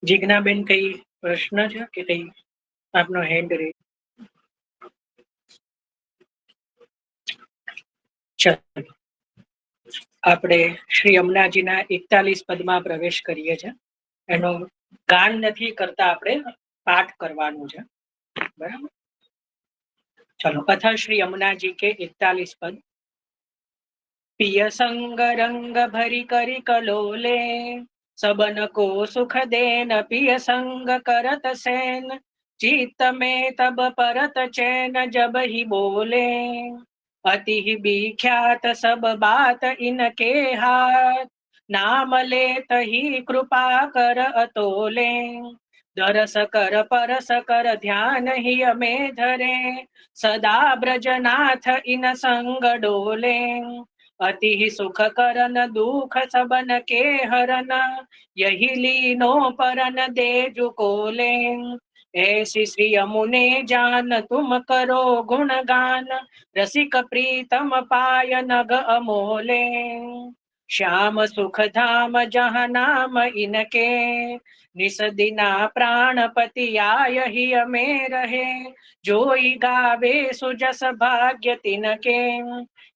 जिज्ञाबेन कई प्रश्न છે કે કઈ આપનો હેન્ડ રે ચાલો આપણે શ્રી યમુનાજીના 41 પદમાં પ્રવેશ કરીએ છીએ. એનો ગાન નથી કરતા, આપણે પાઠ કરવાનું છે. બરાબર. चलो कथा श्री यमुना जी के 41 पद. पिय संग रंग भरी करी कलोले, सबन को सुख देन पिय संग करत सैन, चित्त में तब परत चैन जब ही बोले, अति ही विख्यात सब बात इनके हाथ, नाम लेत ही कृपा कर अतोले, दरस कर परस कर ध्यान ही में धरे, सदा ब्रजनाथ इन संग डोले, अति ही सुख करन दुख सबन के हरन, यही लीनो परन दे जुकोले, ऐसी श्री यमुने जान तुम करो गुणगान, रसिक प्रीतम पाय नग अमोले, श्याम सुख धाम जहाँ नाम इनके, निस दिना प्राणपति आय ही में रहे, जोई गावे सुजस भाग्य तिनके,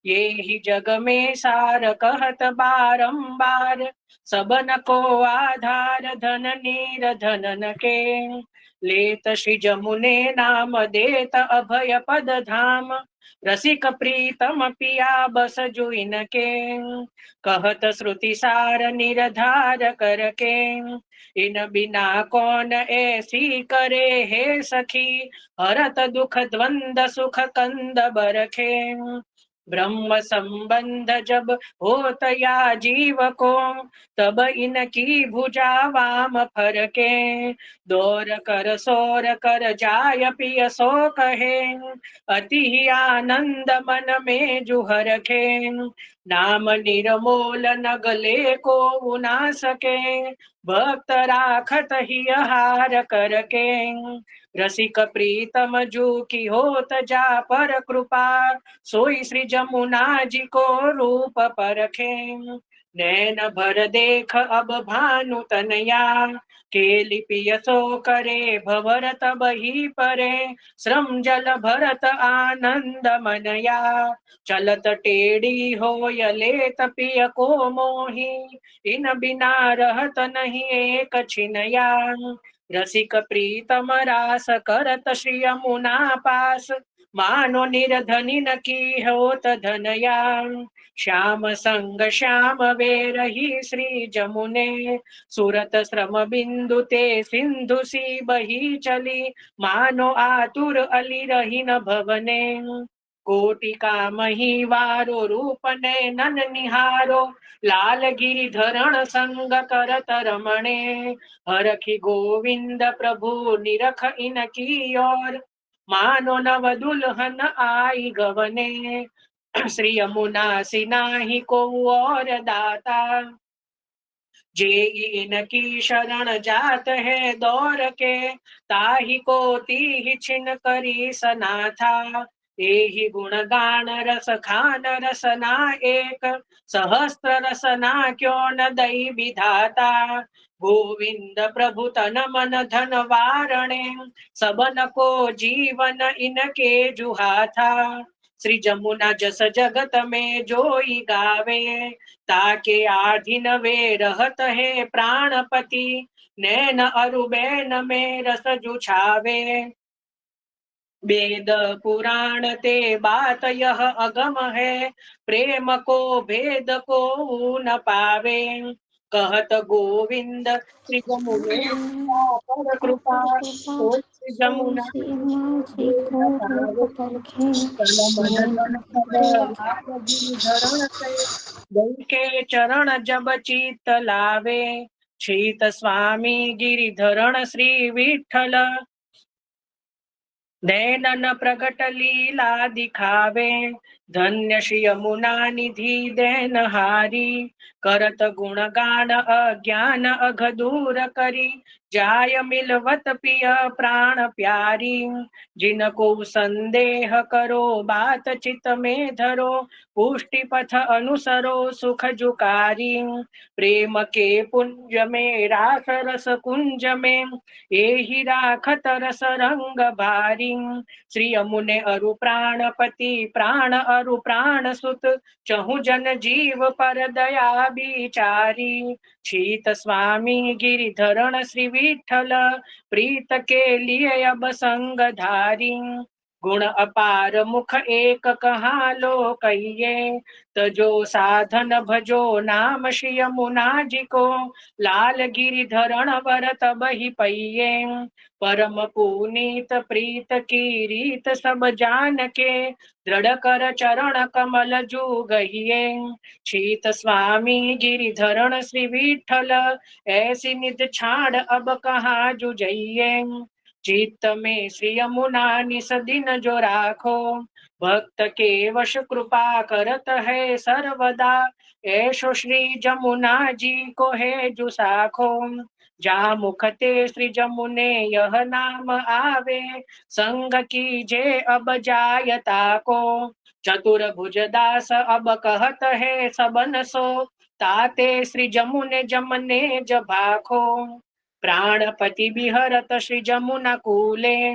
ये ही जग में सार कहत बारंबार, सबन को आधार धन नीर धनन के, लेत श्री जमुने नाम देत अभय पद धाम, रसिक प्रीतम पिया बस जो इनके, कहत श्रुति सार निरधार करके, इन बिना कौन ऐसी करे हे सखी, हरत दुख द्वंद सुख कंद बरखे, ब्रह्म संबंध जब होत या जीव को, तब इनकी भुजा वाम फरके, दौर कर सोर कर जाय पिय सो कहे, अति ही आनंद मन में जुहर खे, नाम निर्मोल नगले को ना सके, भक्त राखत ही हार करके, रसिक प्रीतम जू की होत जा पर कृपा, सोई श्री जमुना जी को रूप परखे, नैन भर देख अब भानु तनया, के लिपिय सो करे भवर तब ही परे, श्रम जल भरत आनंद मनया, चलत टेढ़ी हो लेत पिय को मोही, इन बिना रहत नहीं एक छिनया, रसिक प्रीतम रास करत श्री यमुना पास, मानो निर्धनिन की होत धनया, श्याम संग श्याम वे रही श्री जमुने, सूरत श्रम बिंदु ते सिंधु सी बही चली, मानो आतुर अली रही न भवने, कोटि का मही वारो रूप नैनन निहारो, लाल गिरि धरण संग करत रमणे, हरखी गोविंद प्रभु निरख इनकी ओर, मानो नव दुल्हन आई गवने, श्री यमुना सिनाही को और दाता, जे इनकी शरण जात है दौर के, ताही को तीहि छिन करी सनाथा, एहि गुण गान रस खान रसना एक, सहस्त्र रसना क्यों न दई विधाता, गोविंद प्रभु तन मन धन वारणे, सबन को जीवन इनके जुहाथा, श्री जमुना जस जगत में जोई गावे, ताके आधीन वे रहत है प्राणपति, नैन अरुबैन में रस जुछावे, वेद पुराण ते बात यह अगम है, प्रेम को भेद को न पावे, कहत गोविंद श्री जमुने पर कृपा, ओ श्री जमुना जी को रूप परखे, के चरण जब चित लावे, शीत स्वामी गिरिधरण श्री विठ्ठल, नैनन प्रगट लीला दिखावे, धन्य श्री यमुना निधि देन हारी। करत गुण गान अज्ञान अघ दूर करी, जाय मिलवत पिय प्राण प्यारी। जिनको संदेह करो बात चित में धरो, पुष्टि पथ अनुसरो सुख जुकारी। प्रेम के पुंज में रास रस कुंज में, एहि राखत रस रंग भारी। श्री यमुने अरु प्राणपति प्राण अरु प्राण सुत, चहु जन जीव पर दया बिचारी। शीत स्वामी गिरिधरण श्री विठल, प्रीत के लिए अब संग धारी। गुण अपार मुख एक कहा लो कहिए, तजो साधन भजो नाम श्री यमुना जी को। लाल गिरिधरण वर तब ही पइये, परम पुनीत प्रीत की रीत सब जान के। दृढ़ कर चरण कमल जू गहिए, शीत स्वामी गिरिधरण श्री विठल, ऐसी निध छाड़ अब कहाँ जुझइये। चित्त में श्री यमुना निस दिन जो राखो, भक्त के वश कृपा करत है सर्वदा। ऐसो श्री जमुना जी को है जो साखो, जा मुख ते श्री जमुने यह नाम आवे। संग कीजे अब जायता को, चतुर भुजदास अब कहत है सबन सो। ताते श्री जमुने जमने जभाखो, प्राणपति बिहरत श्री जमुना कूले।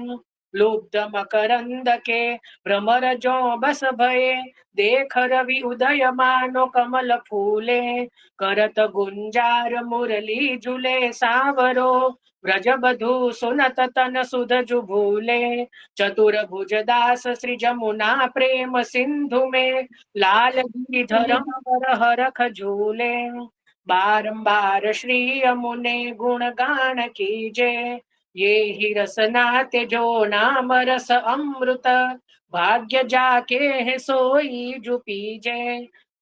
लुब्ध मकरंद के भ्रमर जो बस भये, देख रवि उदय मानो कमल फूले। करत गुंजार मुरली झूले सावरो, ब्रज बधू सुनत तन सुध जुभूले। चतुर भुजदास श्री जमुना प्रेम सिंधु में, लाल गिरिधर पर हरख झूले। बारंबार श्री यमुने गुण गान कीजे, ये ही रसना ते जो नाम रस अमृत। भाग्य जाके है सोई जो पीजे,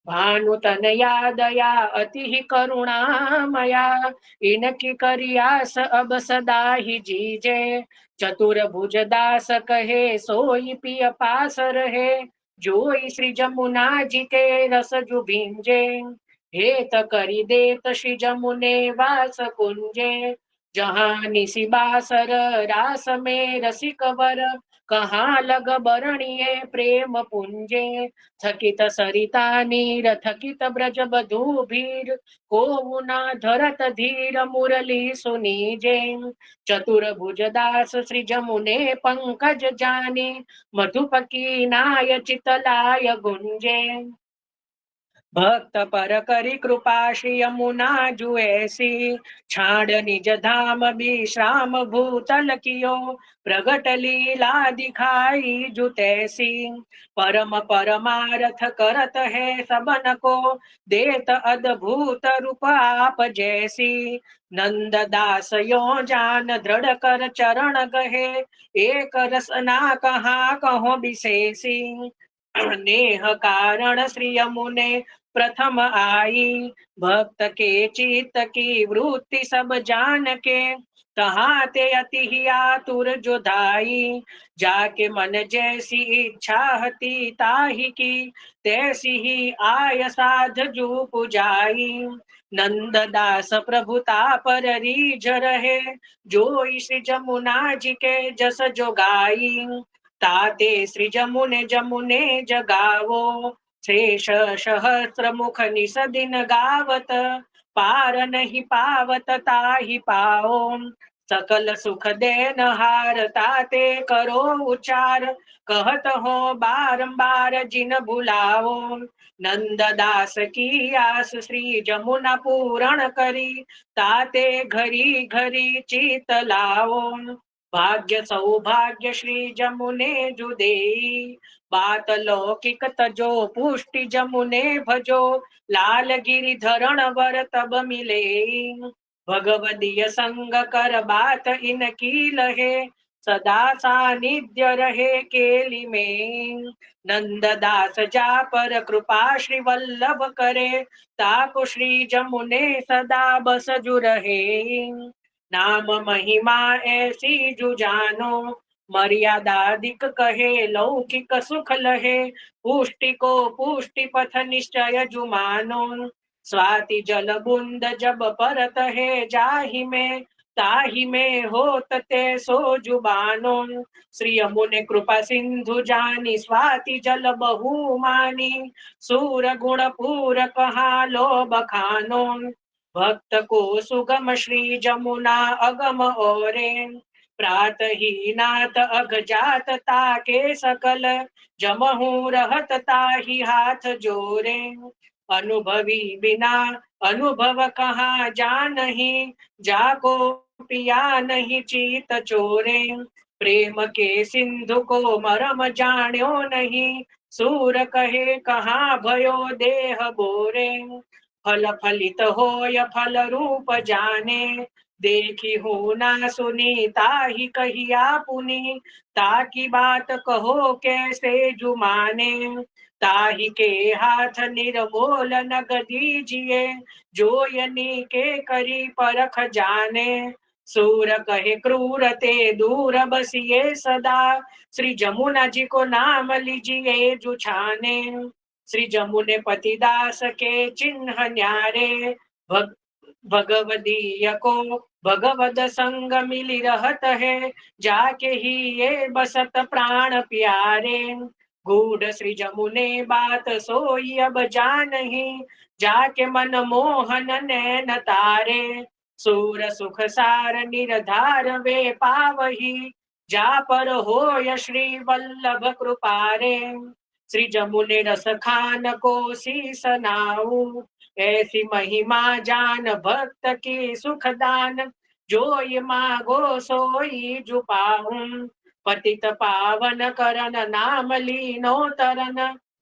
भानु तनया दया अति ही करुणामया। इनकी करियास अब सदा ही जीजे, चतुर भुजदास कहे सोई पिय पास रहे। जोई श्री जमुना जी के रस जु भींजे, हेत करी देत श्री जमुने वास कुंजे। जहाँ निसी बासर रास में रसिक वर, कहाँ लग बरणिये प्रेम पुंजे। थकित सरिता नीर थकित ब्रज बधू भीर, को न धरत धीर मुरली सुनीजे। चतुर भुजदास श्री जमुने पंकज जानी, मधुपकी नाय चितलाय गुंजे। भक्त पर करी कृपा श्री यमुना जु ऐसी, छाड़ निज धाम विश्राम भूतल कियो। प्रगट लीला दिखाई जु तैसी, परम परमारथ करत है सबन को। देत अद्भुत रूप आप जैसी, नंद दास यो जान दृढ़ कर चरण गहे। एक रसना कहाँ कहो विशेषी, नेह कारण श्री यमुने प्रथम आई। भक्त के चित्त की वृत्ति सब जान के, तहाँ ते अति ही आतुर जो धाई। जाके मन जैसी इच्छा हती ताही की, तैसी ही आय साध जू पुजाई। नंद दास प्रभुता पर रीझ रहे, जो श्री जमुना जी के जस जो गाई। ताते श्री जमुने जमुने जगावो, शेष सहस्र मुख निस दिन गावत। पार नहीं पावत ताहि पाओ, सकल सुख देन हार ताते करो उचार। कहत हो बारंबार जिन भुलाओ, नंद दास की आस श्री जमुना पूर्ण करी। ताते घरी घरी चित लाओ, भाग्य सौभाग्य श्री जमुने जुदेई। बात लौकिक तजो पुष्टि जमुने भजो, लाल गिरिधरण वर तब मिले। भगवदीय संग कर बात इनकी लहे, सदा सानिध्य रहे केली में। नंद दास जा पर कृपा श्री वल्लभ करे, ताको श्री जमुने सदा बस जु रहे। नाम महिमा ऐसी जु जानो, मर्यादादिक कहे लौकिक सुख लहे, पुष्टि को पुष्टि पथ निश्चय जुमानो। स्वाति जल बूंद जब परत है जाहि में, ताहि में होत ते सो जुबानो। श्री यमुने कृपा सिंधु जानी, स्वाति जल बहु मानी, सूर गुण पूर कहा लो बखानो। भक्त को सुगम श्री जमुना अगम ओरे, प्रातही नाथ अघ जात ताके सकल, जमहू रहत ताहि हाथ जोरे। अनुभवी बिना अनुभव कहाँ जानही, जाको पिया नहीं चीत चोरे। प्रेम के सिंधु को मरम जान्यो नहीं, सूर कहे कहाँ भयो देह बोरे। फल फलित होय फल रूप जाने, देखी हो ना सुनी ताहि कहिया पुनि। ताकी बात कहो कैसे जुमाने, ताहि के हाथ निर्मोल नग दीजिए, जो यनी के करी परख जाने। सूर कहे क्रूर ते दूर बसिए सदा, श्री जमुना जी को नाम लीजिए जुछाने। श्री जमुने पतिदास के चिन्ह न्यारे, भगवदीय को भगवद संग मिली रहत है, जाके ही ये बसत प्राण प्यारे। गूढ़ श्री जमुने बात सोई अब जानही, जाके मन मोहन नैन तारे। सूर सुख सार निरधार वे पावही, जा पर होय श्री वल्लभ कृपारे। श्री जमुने रस खान को शीस नाऊ, ऐसी महिमा जान भक्त की सुख दान। जो ये मागो सोई जुपाऊं, पतित पावन करन नाम लीनो तरन।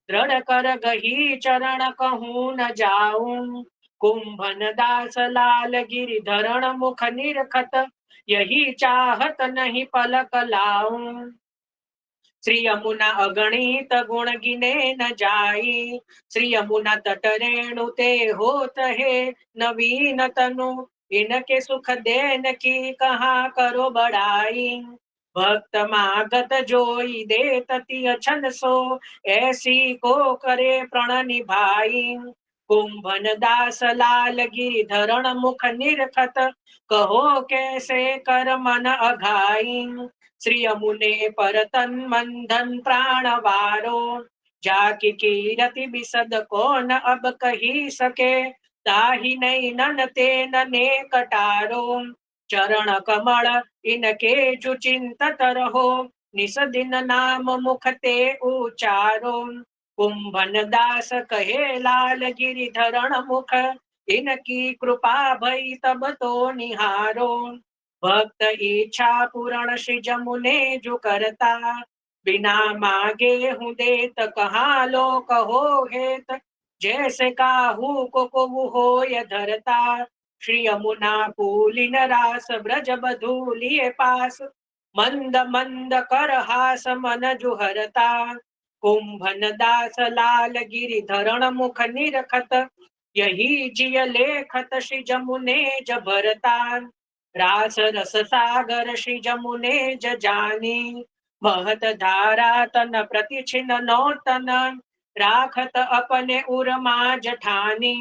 दृढ़ कर गही चरण कहूँ न जाऊं, कुंभन दास लाल गिरिधरण मुख निरखत, यही चाहत नहीं पलक लाऊं। श्री यमुना अगणित गुण गिने न जाई, श्री यमुना तट रेणु ते होत है नवीन तनु। इनके सुख देन की कहाँ करो बड़ाई, भक्त मागत जोई दे तति अछन सो, ऐसी को करे प्रण निभाई। कुंभन दास लाल गिरिधरण मुख निरखत, कहो कैसे कर मन अघाई। श्री यमुने पर तन मन धन प्राण वारो, जाकी कीरति बिसद कौन अब कही सके। ताहि नहीं नन ते नने कटारो, चरण कमल इनके जो चिंतत रहो। निस दिन नाम मुख ते उचारो, कुंभन दास कहे लाल गिरिधरण मुख, इनकी कृपा भई तब तो निहारो। भक्त इच्छा पूर्ण श्री जमुने जो करता, बिना मांगे हूँ देत कहाँ लो कहो हेत। जैसे काहू को हो य धरता, श्री यमुना पूलिन रास ब्रज बधूलिए पास। मंद मंद कर हास मन जुहरता, कुंभन दास लाल गिरिधरण मुख निरखत, यही जिय लेखत श्री जमुने जबरता। रास रस सागर श्री जमुने जानी, महत धारा तन प्रति छिन नौतन। राखत अपने उरमा जठानी,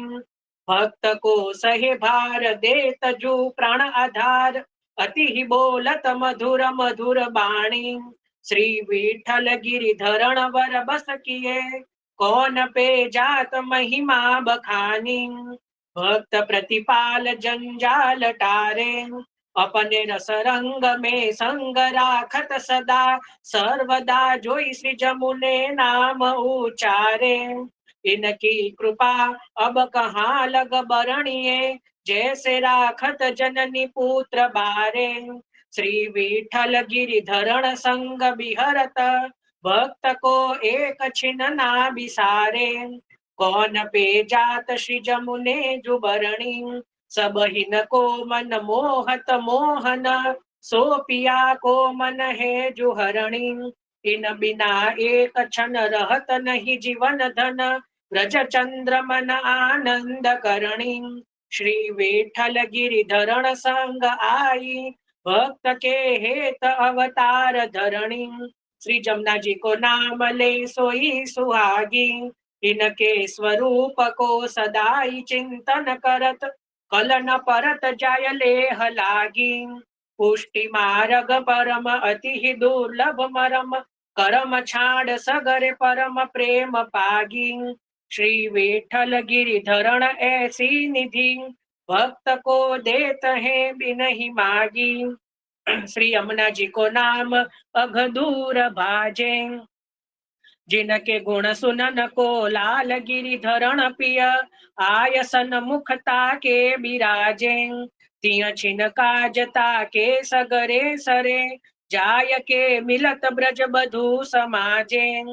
भक्त को सहे भार देत जो प्राण आधार। अति ही बोलत मधुर मधुर बाणी, श्री विठल गिरिधरण वर बस किए। कौन पे जात महिमा बखानी, भक्त प्रतिपाल जंजाल टारे। अपने रस रंग में संग राखत सदा, सर्वदा जोई श्री जमुने नाम उचारे। इनकी कृपा अब कहाँ लग बरणिए, जैसे राखत जननी पुत्र बारे। श्री विठल गिरिधरण संग बिहरत, भक्त को एक छिन ना बिसारे। कौन पे जात श्री जमुने जुबरणी, सब हिन को मन मोहत मोहन। सो पिया को मन है जुहरणी, इन बिना एक क्षण रहत नहीं जीवन धन। ब्रज चंद्र मन आनंद करणी, श्री विठल गिरिधरण संग आई। भक्त के हेत अवतार धरणी। श्री जमुना जी को नाम ले सोई सुहागी। इनके स्वरूप को सदाई चिंतन करत, कल न परत जाय लेह लागी। पुष्टि मार्ग परम अति ही दुर्लभ मरम, करम छाड़ सगरे परम प्रेम पागी। श्री विठल गिरिधरण ऐसी निधि, भक्त को देत है बिन ही मागी। श्री यमुना जी को नाम अघदूर भाजे, जिनके गुण सुनन को लाल गिरिधरण पिय। आयसन मुखता के बिराजे, तिय छिन काजता के सगरे सरे। जाय के मिलत ब्रज बधू समाजे।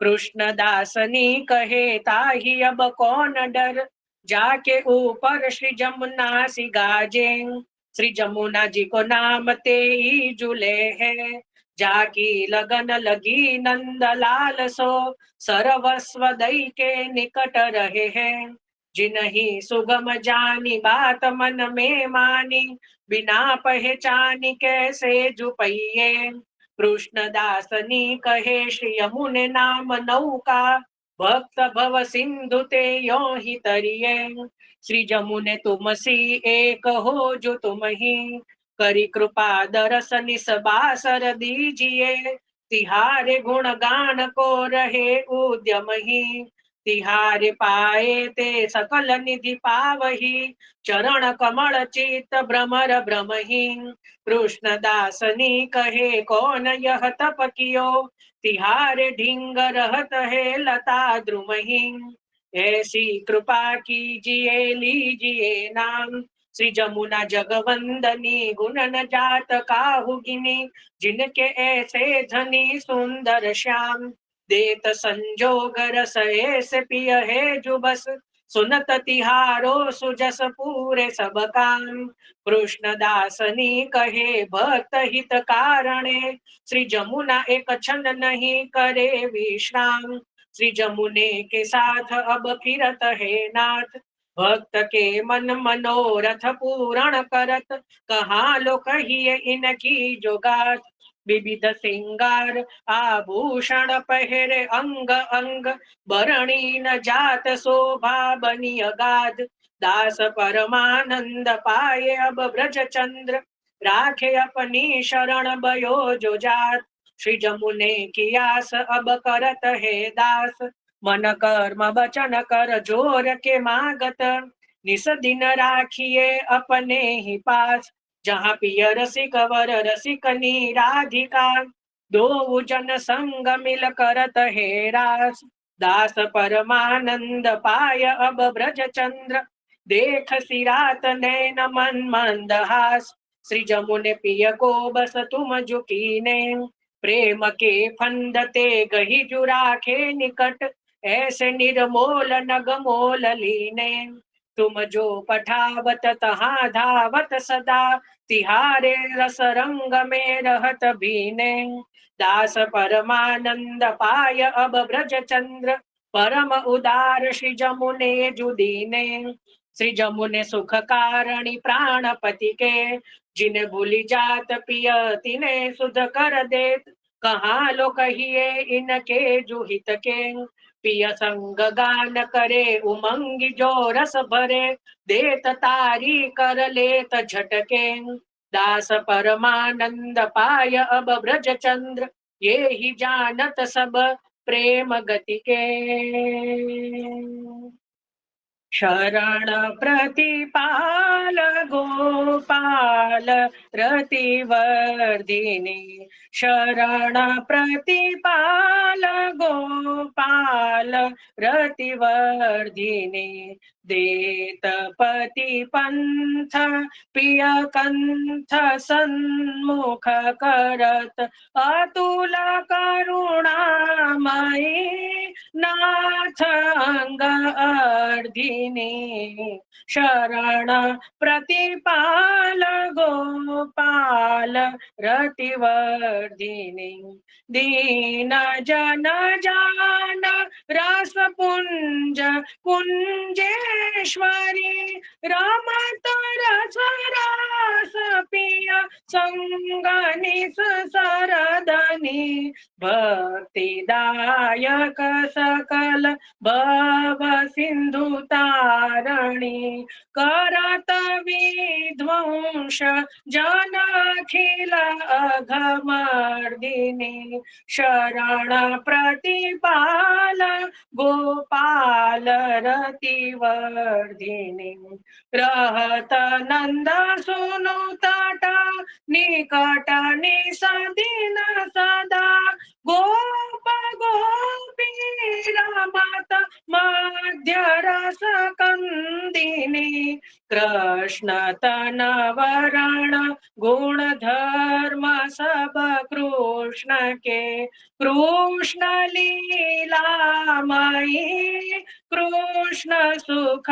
कृष्ण दासनी कहे ताहि अब कौन डर, जाके ऊपर श्री जमुना सी गाजे। श्री जमुना जी को नाम ते ही जुले है, जाकी लगन लगी नंदलाल सो। सर्वस्व दई के निकट रहे हैं, जिनहि सुगम जानी बात मन में मानी। बिना पहचानी कैसे जुपैये, कृष्ण दासनी कहे श्री यमुने नाम नौका। भक्त भव सिंधु ते यो ही तरिये। श्री जमुने तुम सी एक हो जो तुम ही, करी कृपा दरस निसबासर दीजिए। तिहारे गुण गान को रहे उद्यम ही, तिहारे पाए ते सकल निधि पावही। चरण कमल चित भ्रमर भ्रमही, कृष्ण दासनी कहे कौन यह तप कियो। तिहारे ढींग रहत है लता द्रुमही, ऐसी कृपा कीजिए लीजिए नाम। श्री जमुना जगवंदनी गुण न जात काहू गिनी, जिनके ऐसे धनी सुंदर श्याम। देत संजोग रस ऐसे पिय है जो बस, सुनत तिहारो सुजस पूरे सब काम। कृष्ण दासनी कहे भक्त हित कारणे, श्री जमुना एक क्षण नहीं करे विश्राम। श्री जमुने के साथ अब फिरत है नाथ, भक्त के मन मनोरथ पूर्ण करत। कहाँ लो कहिए इनकी जोगात, विविध सिंगार आभूषण पहरे अंग अंग। बरणी न जात शोभा बनी अगाध, दास परमानंद पाए अब ब्रज चंद्र। राखे अपनी शरण भयो जो जात, श्री जमुने की आस अब करत है दास। मन कर्म वचन कर जोर के मागत, निस दिन राखिए अपने ही पास। जहाँ पिय रसिक वर रसिकनी राधिका, दो जन संग मिल करत है रास। दास परमानंद पाय अब ब्रज चंद्र, देख सिरात नैन मन मंदहास। श्री जमुने पिय को बस तुम झुकीने, प्रेम के फंदते गही जुराखे निकट। ऐसे निर्मोल नग मोल लीने, तुम जो पठावत तहाँ धावत सदा। तिहारे रस रंग में रहत भीने, दास परमानंद पाय अब ब्रज चंद्र। परम उदार श्री जमुने जुदीने, श्री जमुने सुख कारणी प्राणपति के। जिन भूली जात पिय तिने सुध कर देत, कहाँ लो कहिए इनके जुहित के। पिय संग गान करे उमंगी जो रस भरे, देत तारी कर लेत झटके। दास परमानंद पाय अब ब्रज चंद्र, ये ही जानत सब प्रेम गति के। शरण प्रतिपाल गोपाल रतिवर्धिनी, शरण प्रतिपाल गोपाल रतिवर्धिनी। देत पति पंथ प्रिय कंथ सन्मुख करत, अतुल करुणामयी नाथ अंग अर्धिनी। शरण प्रतिपाल गोपाल रतिवर्धिनी, दीन जन जान रस पुंज कुंजेश्वरी। रमत रस रास पिय संगनी सरदनी भक्तिदायक सकल भव सिंधु तारणी करत विध्वंस जनखिल अघमर्दिनी शरण प्रतिपाल गोपाल रतिवर्धिनी रहत नंद सुनु तट निकट निसदीन सदा गोप गोपी रमत मध्य रस कंदिनी कृष्ण तन वरण गुण धर्म सब कृष्ण के कृष्ण लीलामयी कृष्ण सुख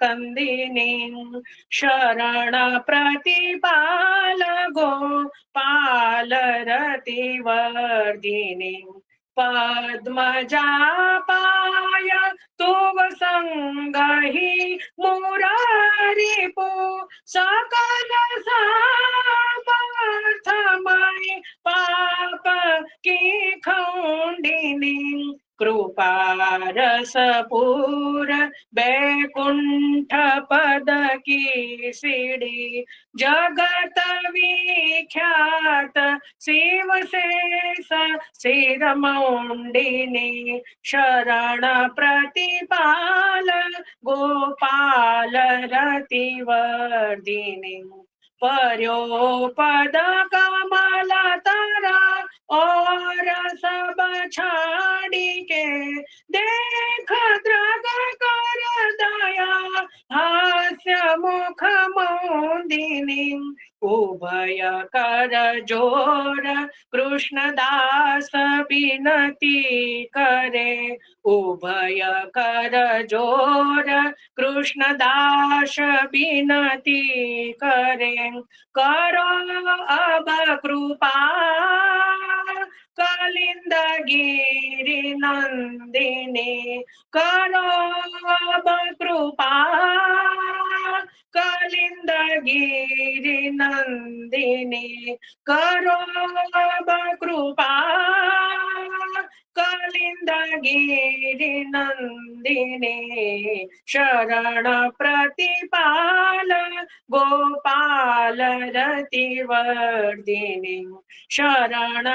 कंदिनी शरण प्रतिपाल गोपाल रतिवर्धिनी पद्मजापाय तुव संगहि मुरारिपु सकल समर्थमय पाप की खंडिनी कृपा रस पूर बैकुंठ पद की सीढ़ी जगत विख्यात शिव शेष शिरमौंडिनी शरण प्रतिपाल गोपाल रतिवर्धिनी पर्यो पद कमल तरा और सब छाड़ी के देख द्रग कर दया हास्य मुख मोदिनी उभय कर जोर कृष्णदास बिनती करे उभय कर जोर कृष्णदास बिनती करे करो अब कृपा कलिंद गिरि नंदिनी करो अब कृपा कलिंद गिरि नंदिनी करो अब कृपा कलिंद गिरि नंदिनी शरण प्रतिपाल गोपाल रतिवर्धिनी शरण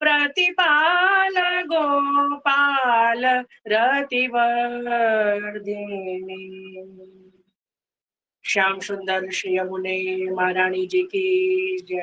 प्रतिपाल गोपाल रतिवर्धिनी। श्याम सुंदर श्री यमुने महारानी जी की जय।